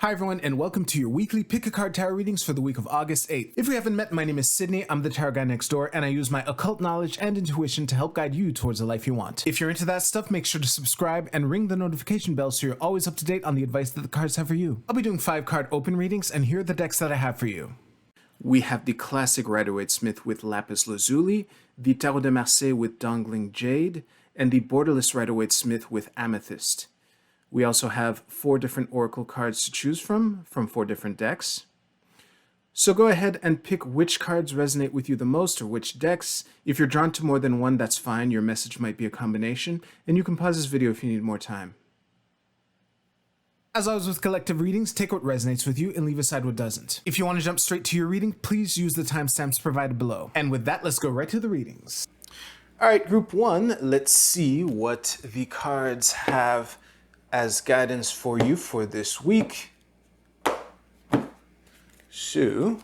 Hi everyone, and welcome to your weekly Pick a Card Tarot readings for the week of August 8th. If we haven't met, my name is Sydney, I'm the tarot guy next door, and I use my occult knowledge and intuition to help guide you towards the life you want. If you're into that stuff, make sure to subscribe and ring the notification bell so you're always up to date on the advice that the cards have for you. I'll be doing 5-card open readings, and here are the decks that I have for you. We have the classic Rider-Waite-Smith with Lapis Lazuli, the Tarot de Marseille with Dangling Jade, and the borderless Rider-Waite-Smith with Amethyst. We also have 4 different oracle cards to choose from 4 different decks. So go ahead and pick which cards resonate with you the most or which decks. If you're drawn to more than one, that's fine. Your message might be a combination, and you can pause this video if you need more time. As always with collective readings, take what resonates with you and leave aside what doesn't. If you want to jump straight to your reading, please use the timestamps provided below. And with that, let's go right to the readings. All right, group 1, let's see what the cards have as guidance for you for this week. So,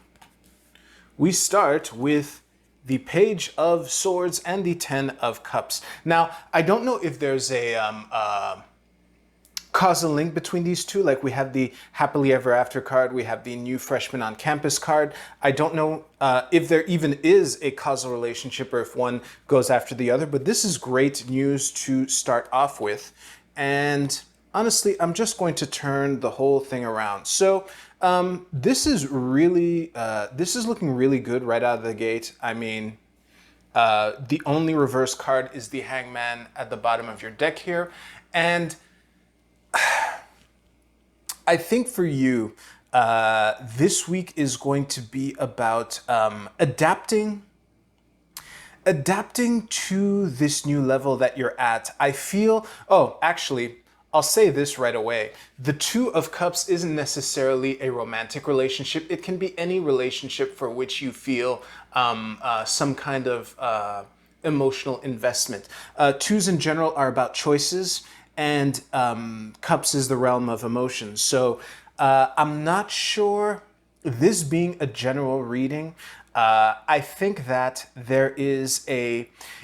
we start with the Page of Swords and the 10 of Cups. Now, I don't know if there's a causal link between these two. Like we have the Happily Ever After card, we have the New Freshman on Campus card. I don't know if there even is a causal relationship or if one goes after the other, but this is great news to start off with. And honestly, I'm just going to turn the whole thing around. So this is looking really good right out of the gate. I mean, the only reverse card is the Hangman at the bottom of your deck here. And I think for you, this week is going to be about adapting to this new level that you're at. I feel, actually, I'll say this right away. The 2 of Cups isn't necessarily a romantic relationship. It can be any relationship for which you feel some kind of emotional investment. 2s in general are about choices, and Cups is the realm of emotions. So I'm not sure, this being a general reading, I think that there is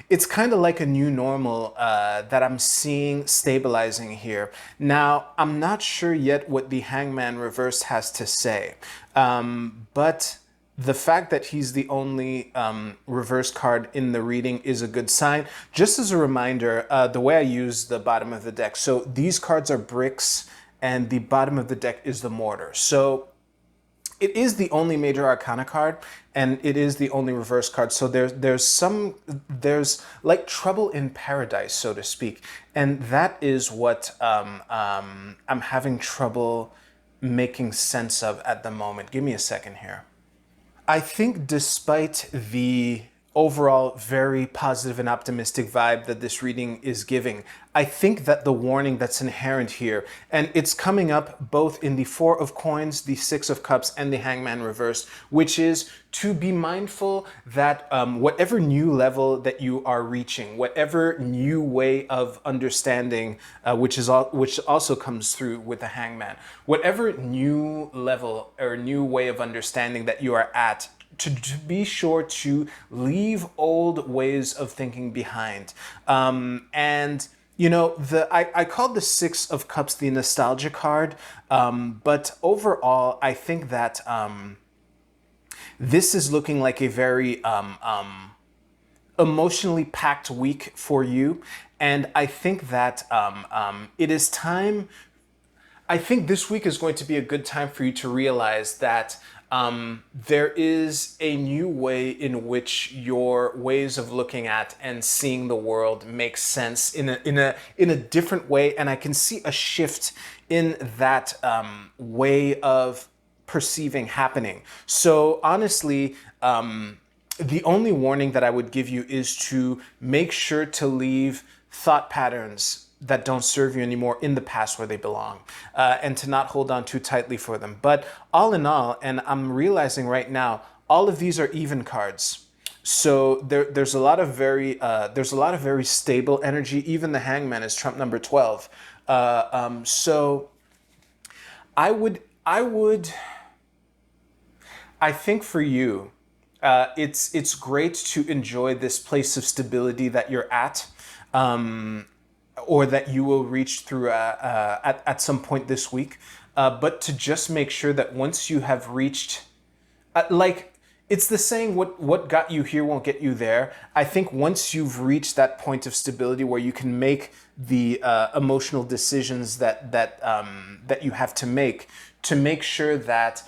it's kind of like a new normal that I'm seeing stabilizing here. Now, I'm not sure yet what the Hangman reverse has to say, but the fact that he's the only reverse card in the reading is a good sign. Just as a reminder, the way I use the bottom of the deck, so these cards are bricks and the bottom of the deck is the mortar. So it is the only major arcana card, and it is the only reverse card. So there's like trouble in paradise, so to speak. And that is what I'm having trouble making sense of at the moment. Give me a second here. I think despite the overall very positive and optimistic vibe that this reading is giving, I think that the warning that's inherent here, and it's coming up both in the 4 of Coins, the 6 of Cups, and the Hangman reverse, which is to be mindful that whatever new level that you are reaching, whatever new way of understanding, which also comes through with the Hangman, whatever new level or new way of understanding that you are at, to be sure to leave old ways of thinking behind. And you know, I called the 6 of Cups the nostalgia card, but overall, I think that this is looking like a very emotionally packed week for you. And I think that it is time, I think this week is going to be a good time for you to realize that there is a new way in which your ways of looking at and seeing the world make sense in a different way, and I can see a shift in that way of perceiving happening. So honestly, the only warning that I would give you is to make sure to leave thought patterns that don't serve you anymore in the past where they belong, and to not hold on too tightly for them. But all in all, and I'm realizing right now, all of these are even cards. So there's a lot of very stable energy. Even the Hangman is trump number 12. So I think for you, it's great to enjoy this place of stability that you're at. or that you will reach through at some point this week. but to just make sure that once you have reached, like, it's the saying, what got you here won't get you there. I think once you've reached that point of stability where you can make the emotional decisions that you have to make sure that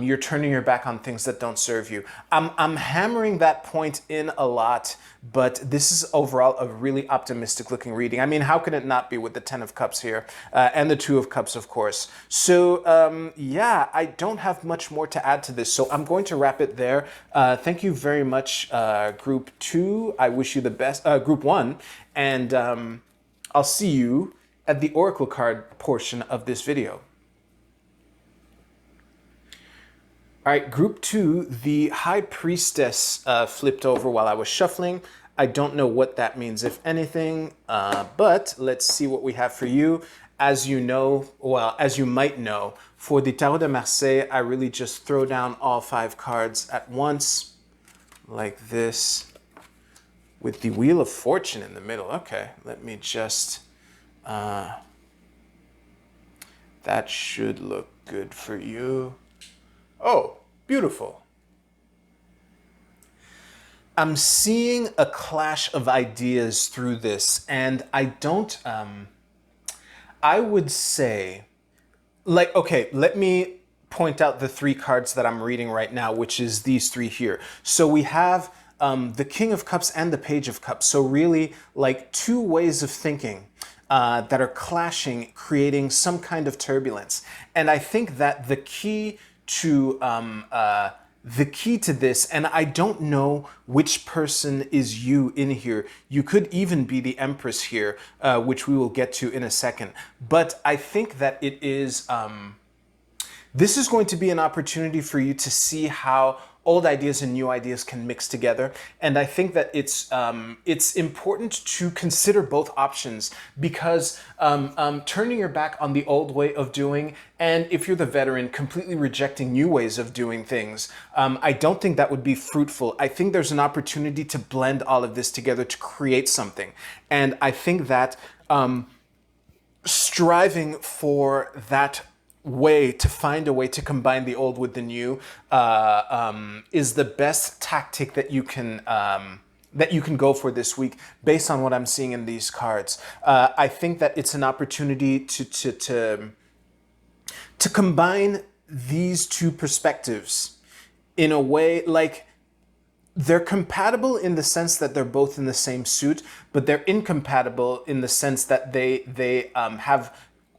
you're turning your back on things that don't serve you. I'm hammering that point in a lot, but this is overall a really optimistic looking reading. I mean, how can it not be with the Ten of Cups here and the Two of Cups, of course. So yeah, I don't have much more to add to this, so I'm going to wrap it there. Thank you very much, Group 2. I wish you the best, Group 1, and I'll see you at the Oracle card portion of this video. All right, Group 2, the High Priestess flipped over while I was shuffling. I don't know what that means, if anything, but let's see what we have for you. As you know, well, as you might know, for the Tarot de Marseille, I really just throw down all 5 cards at once, like this, with the Wheel of Fortune in the middle. Okay, let me just, that should look good for you. Oh, beautiful. I'm seeing a clash of ideas through this, and I don't, I would say, like, okay, let me point out the 3 cards that I'm reading right now, which is these 3 here. So we have the King of Cups and the Page of Cups. So really, like, 2 ways of thinking that are clashing, creating some kind of turbulence. And I think that the key to this, and I don't know which person is you in here. You could even be the Empress here, which we will get to in a second. But I think that it is, this is going to be an opportunity for you to see how old ideas and new ideas can mix together. And I think that it's important to consider both options, because turning your back on the old way of doing, and if you're the veteran, completely rejecting new ways of doing things, I don't think that would be fruitful. I think there's an opportunity to blend all of this together to create something. And I think that striving for that way, to find a way to combine the old with the new, is the best tactic that you can go for this week, based on what I'm seeing in these cards. I think that it's an opportunity to combine these 2 perspectives in a way, like, they're compatible in the sense that they're both in the same suit, but they're incompatible in the sense that they have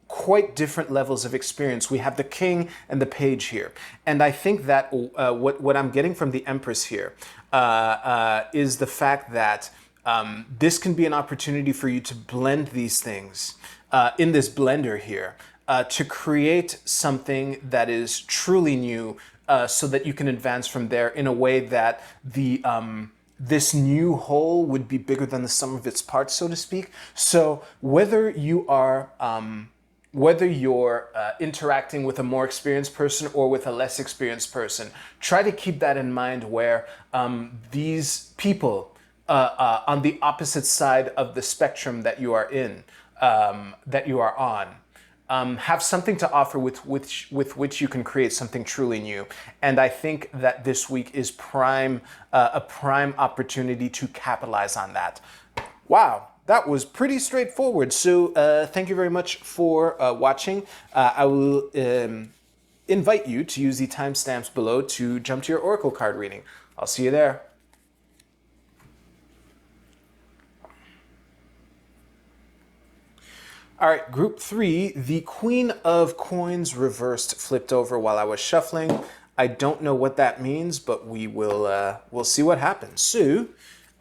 quite different levels of experience. We have the King and the Page here. And I think that what I'm getting from the Empress here is the fact that this can be an opportunity for you to blend these things in this blender here, to create something that is truly new, so that you can advance from there in a way that this new whole would be bigger than the sum of its parts, so to speak. So whether you're interacting with a more experienced person or with a less experienced person, try to keep that in mind, where these people on the opposite side of the spectrum that you are in, that you are on, have something to offer with which you can create something truly new. And I think that this week is a prime opportunity to capitalize on that. Wow. That was pretty straightforward. So thank you very much for watching. I will invite you to use the timestamps below to jump to your Oracle card reading. I'll see you there. All right, Group 3, the Queen of Coins reversed flipped over while I was shuffling. I don't know what that means, but we'll see what happens. So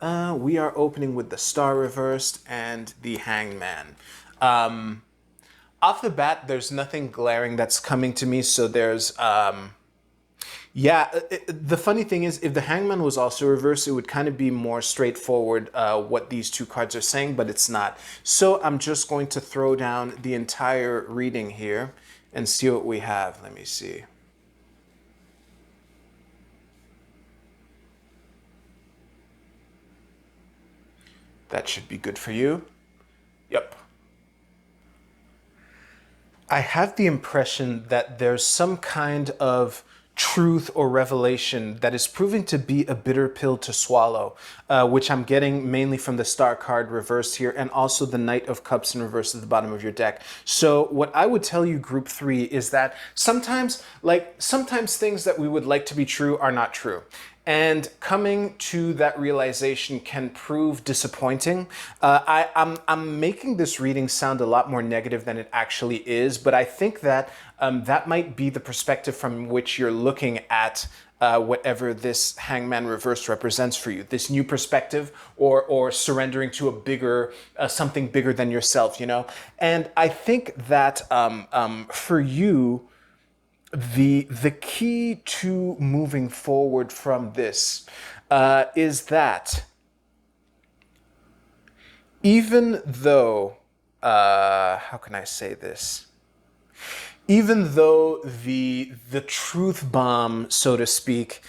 we are opening with the Star reversed and the Hangman. Off the bat, there's nothing glaring that's coming to me. So there's, the funny thing is, if the Hangman was also reversed, it would kind of be more straightforward what these 2 cards are saying, but it's not. So I'm just going to throw down the entire reading here and see what we have. Let me see. That should be good for you. Yep. I have the impression that there's some kind of truth or revelation that is proving to be a bitter pill to swallow, which I'm getting mainly from the star card reversed here and also the Knight of Cups in reverse at the bottom of your deck. So what I would tell you, group three, is that sometimes things that we would like to be true are not true. And coming to that realization can prove disappointing. I'm making this reading sound a lot more negative than it actually is, but I think that that might be the perspective from which you're looking at whatever this Hangman reverse represents for you. This new perspective, or surrendering to a bigger, something bigger than yourself, you know? And I think that for you, the key to moving forward from this is that even though how can I say this? Even though the truth bomb, so to speak,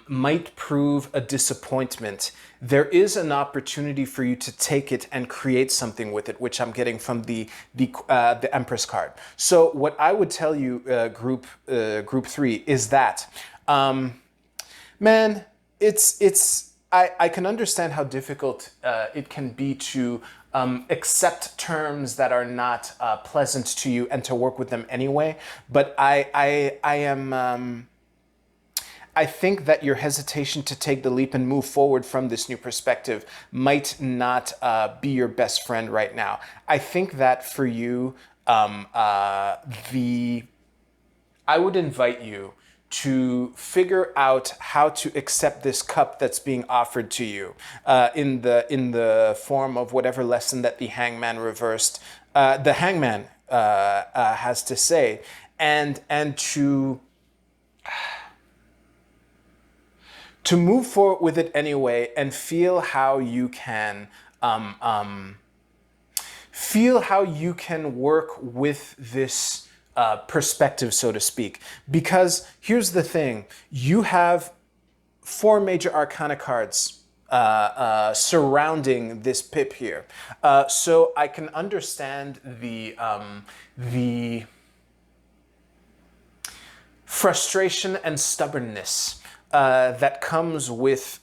might prove a disappointment, there is an opportunity for you to take it and create something with it, which I'm getting from the Empress card. So what I would tell you, group three, is that, man, I can understand how difficult it can be to accept terms that are not pleasant to you and to work with them anyway. But I think that your hesitation to take the leap and move forward from this new perspective might not be your best friend right now. I think that for you, I would invite you to figure out how to accept this cup that's being offered to you in the form of whatever lesson that the Hangman reversed, the Hangman has to say, and to move forward with it anyway and feel how you can work with this perspective, so to speak. Because here's the thing: you have four major arcana cards surrounding this pip here, so I can understand the frustration and stubbornness that comes with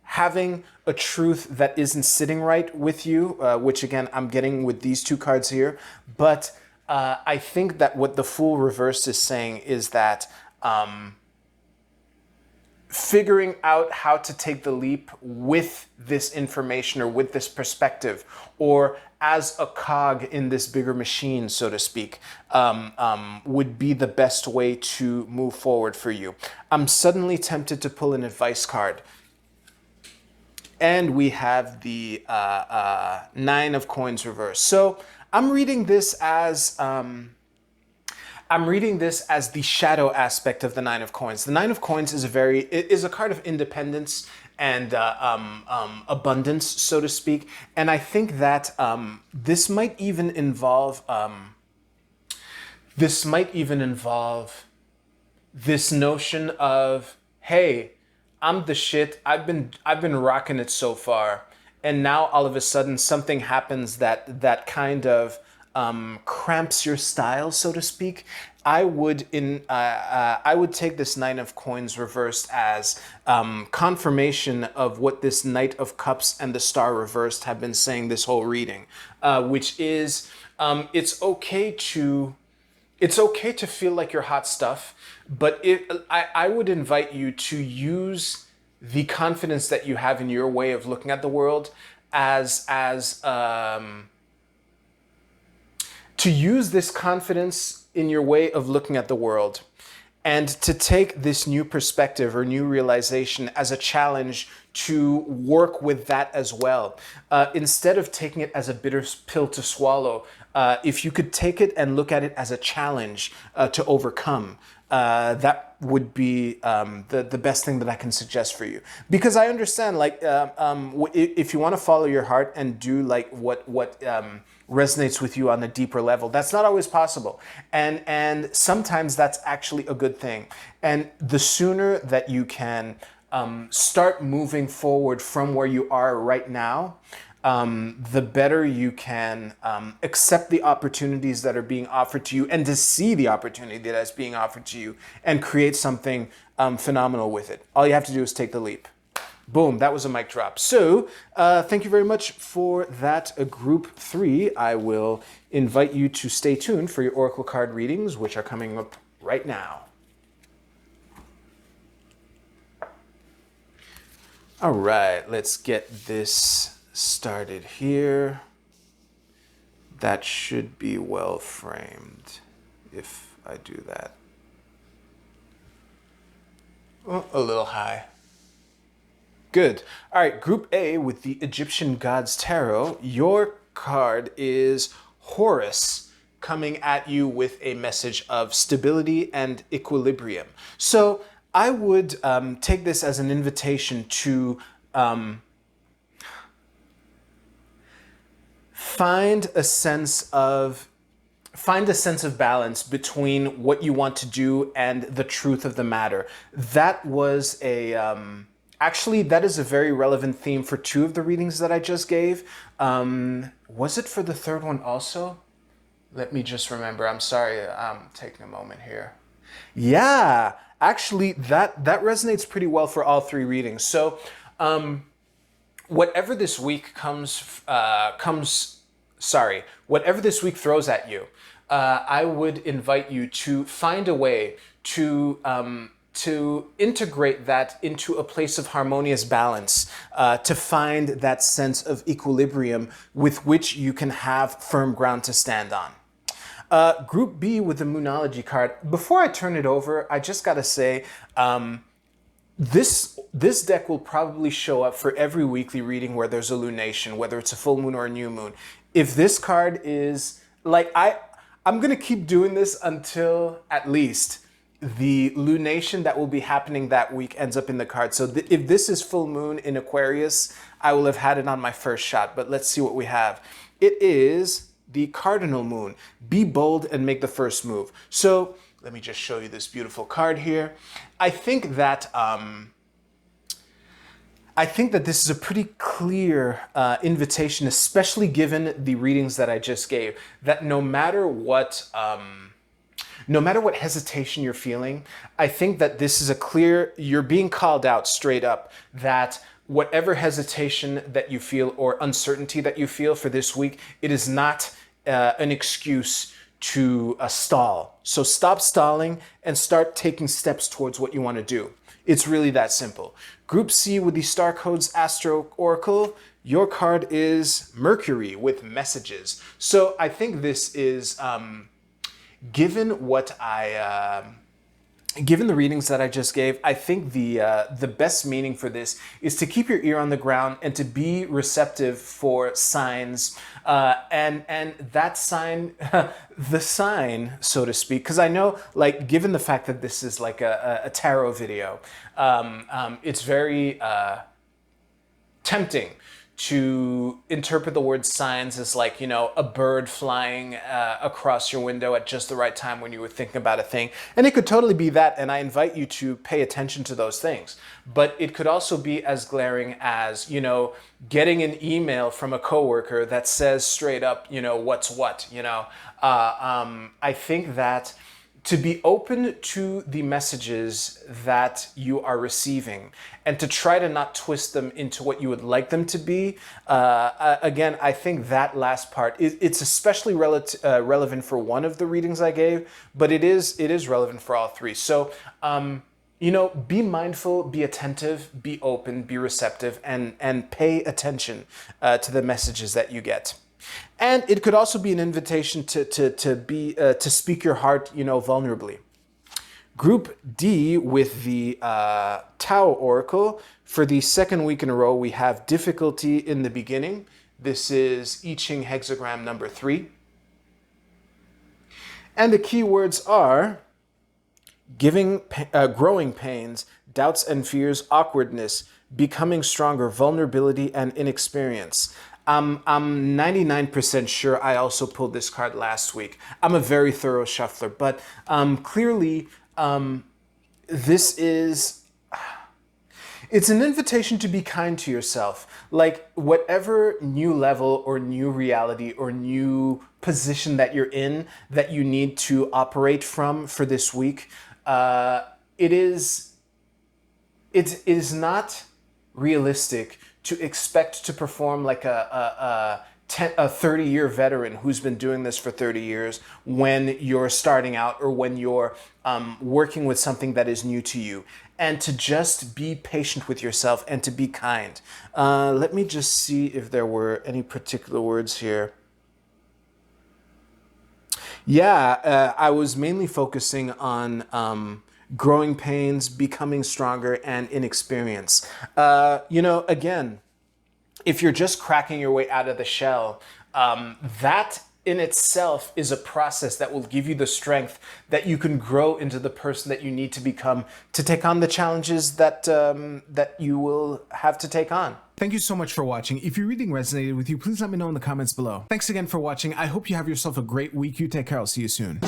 having a truth that isn't sitting right with you, which again, I'm getting with these two cards here. But I think that what the Fool reverse is saying is that figuring out how to take the leap with this information or with this perspective, or as a cog in this bigger machine, so to speak, would be the best way to move forward for you. I'm suddenly tempted to pull an advice card. And we have the Nine of Coins reverse. So I'm reading this as the shadow aspect of the Nine of Coins. The Nine of Coins is a card of independence and abundance, so to speak. And I think that this might even involve this notion of, hey, I'm the shit. I've been rocking it so far, and now all of a sudden something happens that kind of cramps your style, so to speak. I would take this Nine of Coins reversed as confirmation of what this Knight of Cups and the Star reversed have been saying this whole reading, which is it's okay to feel like you're hot stuff, but I would invite you to use the confidence that you have in your way of looking at the world to use this confidence in your way of looking at the world and to take this new perspective or new realization as a challenge to work with that as well. Instead of taking it as a bitter pill to swallow, if you could take it and look at it as a challenge to overcome, that would be the best thing that I can suggest for you. Because I understand, like, if you want to follow your heart and do like what resonates with you on a deeper level, that's not always possible, and sometimes that's actually a good thing. And the sooner that you can start moving forward from where you are right now, the better you can accept the opportunities that are being offered to you and to see the opportunity that's being offered to you and create something phenomenal with it. All you have to do is take the leap. Boom, that was a mic drop. So thank you very much for that group 3. I will invite you to stay tuned for your Oracle card readings, which are coming up right now. All right, let's get this started here. That should be well framed if I do that. Oh, a little high. Good. All right, Group A with the Egyptian Gods Tarot. Your card is Horus, coming at you with a message of stability and equilibrium. So I would take this as an invitation to find a sense of balance between what you want to do and the truth of the matter. That was actually, that is a very relevant theme for 2 of the readings that I just gave. Was it for the 3rd one also? Let me just remember. I'm sorry, I'm taking a moment here. Yeah, actually, that resonates pretty well for all 3 readings. So, whatever this week whatever this week throws at you, I would invite you to find a way to integrate that into a place of harmonious balance, to find that sense of equilibrium with which you can have firm ground to stand on. Group B with the Moonology card. Before I turn it over, I just gotta say, this deck will probably show up for every weekly reading where there's a lunation, whether it's a full moon or a new moon. If this card is, like, I'm gonna keep doing this until at least the lunation that will be happening that week ends up in the card. So if this is full moon in Aquarius, I will have had it on my first shot, but let's see what we have. It is the cardinal moon. Be bold and make the first move. So let me just show you this beautiful card here. I think that this is a pretty clear invitation, especially given the readings that I just gave, that no matter what hesitation you're feeling, I think that this is a clear, you're being called out straight up, that whatever hesitation that you feel or uncertainty that you feel for this week, it is not an excuse to stall. So stop stalling and start taking steps towards what you want to do. It's really that simple. Group C with the Star Codes Astro Oracle, your card is Mercury with messages. So I think this is, given the readings that I just gave, I think the best meaning for this is to keep your ear on the ground and to be receptive for signs, and that sign, the sign, so to speak, because I know, like, given the fact that this is like a tarot video, it's very tempting to interpret the word signs as, like, you know, a bird flying across your window at just the right time when you were thinking about a thing. And it could totally be that, and I invite you to pay attention to those things. But it could also be as glaring as, you know, getting an email from a coworker that says straight up, you know, what's what, you know. I think that to be open to the messages that you are receiving and to try to not twist them into what you would like them to be. Again, I think that last part, it's especially relevant for one of the readings I gave, but it is relevant for all 3. So, you know, be mindful, be attentive, be open, be receptive, and pay attention to the messages that you get. And it could also be an invitation to speak your heart, you know, vulnerably. Group D with the Tao Oracle. For the second week in a row, we have difficulty in the beginning. This is I Ching hexagram number 3. And the keywords are growing pains, doubts and fears, awkwardness, becoming stronger, vulnerability, and inexperience. I'm 99% sure I also pulled this card last week. I'm a very thorough shuffler, but clearly this is... It's an invitation to be kind to yourself. Like whatever new level or new reality or new position that you're in that you need to operate from for this week, it is not realistic to expect to perform like a 30-year veteran who's been doing this for 30 years when you're starting out or when you're working with something that is new to you. And to just be patient with yourself and to be kind. Let me just see if there were any particular words here. Yeah, I was mainly focusing on growing pains, becoming stronger, and inexperience. Again, if you're just cracking your way out of the shell, that in itself is a process that will give you the strength that you can grow into the person that you need to become to take on the challenges that you will have to take on. Thank you so much for watching. If your reading resonated with you, please let me know in the comments below. Thanks again for watching. I hope you have yourself a great week. You take care. I'll see you soon.